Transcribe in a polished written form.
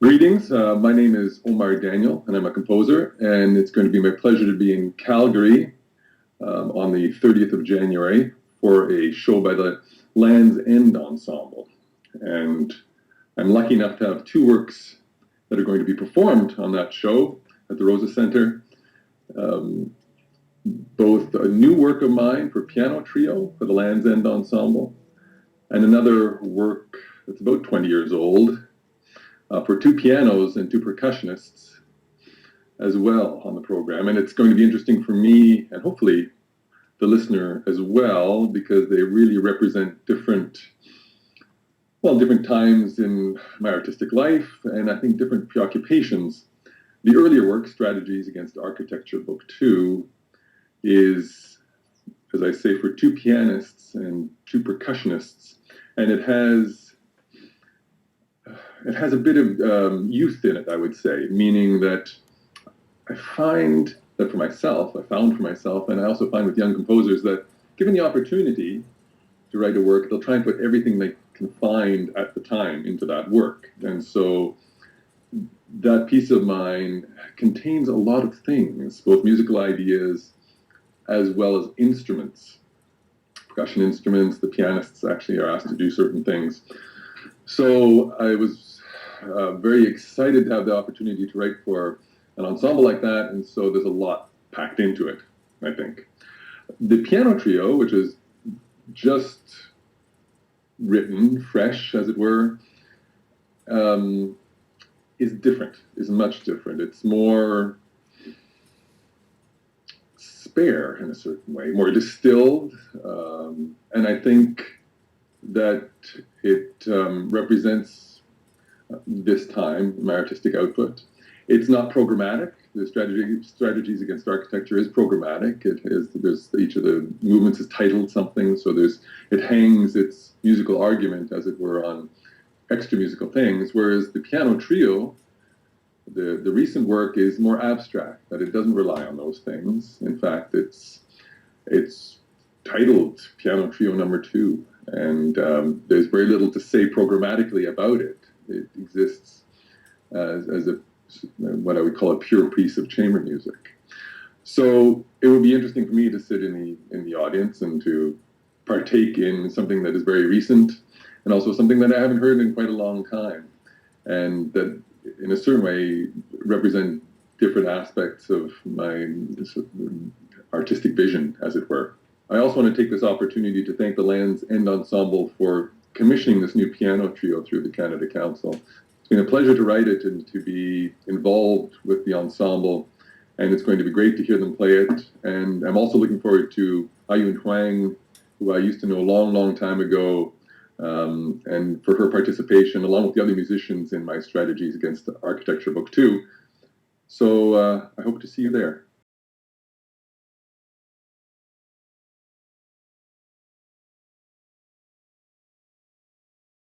Greetings. My name is Omar Daniel, and I'm a composer. And it's going to be my pleasure to be in Calgary on the 30th of January for a show by the Land's End Ensemble. And I'm lucky enough to have two works that are going to be performed on that show at the Rosa Center. Both a new work of mine for piano trio for the Land's End Ensemble, and another work that's about 20 years old for two pianos and two percussionists as well on the program. And it's going to be interesting for me and hopefully the listener as well, because they really represent different times in my artistic life, and I think different preoccupations. The earlier work, Strategies Against Architecture, Book 2, is, as I say, for two pianists and two percussionists, and it has a bit of youth in it, I would say, meaning that I found for myself, and I also find with young composers that given the opportunity to write a work, they'll try and put everything they can find at the time into that work. And so that piece of mine contains a lot of things, both musical ideas as well as instruments, percussion instruments. The pianists actually are asked to do certain things. So I was very excited to have the opportunity to write for an ensemble like that, and so there's a lot packed into it, I think. The piano trio, which is just written, fresh, as it were, is different, is much different. It's more spare in a certain way, more distilled, and I think that it represents this time my artistic output. It's not programmatic. The strategies against architecture is programmatic. There's each of the movements is titled something, so it hangs its musical argument, as it were, on extra musical things. Whereas the piano trio, the recent work is more abstract, that it doesn't rely on those things. In fact, it's titled Piano Trio Number 2, and there's very little to say programmatically about it. It exists as a what I would call a pure piece of chamber music. So it would be interesting for me to sit in the audience and to partake in something that is very recent, and also something that I haven't heard in quite a long time, and that in a certain way represent different aspects of my artistic vision, as it were. I also want to take this opportunity to thank the Land's End Ensemble for commissioning this new piano trio through the Canada Council. It's been a pleasure to write it and to be involved with the ensemble, and it's going to be great to hear them play it. And I'm also looking forward to Ayun Huang, who I used to know a long, long time ago, and for her participation, along with the other musicians in my Strategies Against Architecture Book 2. So I hope to see you there.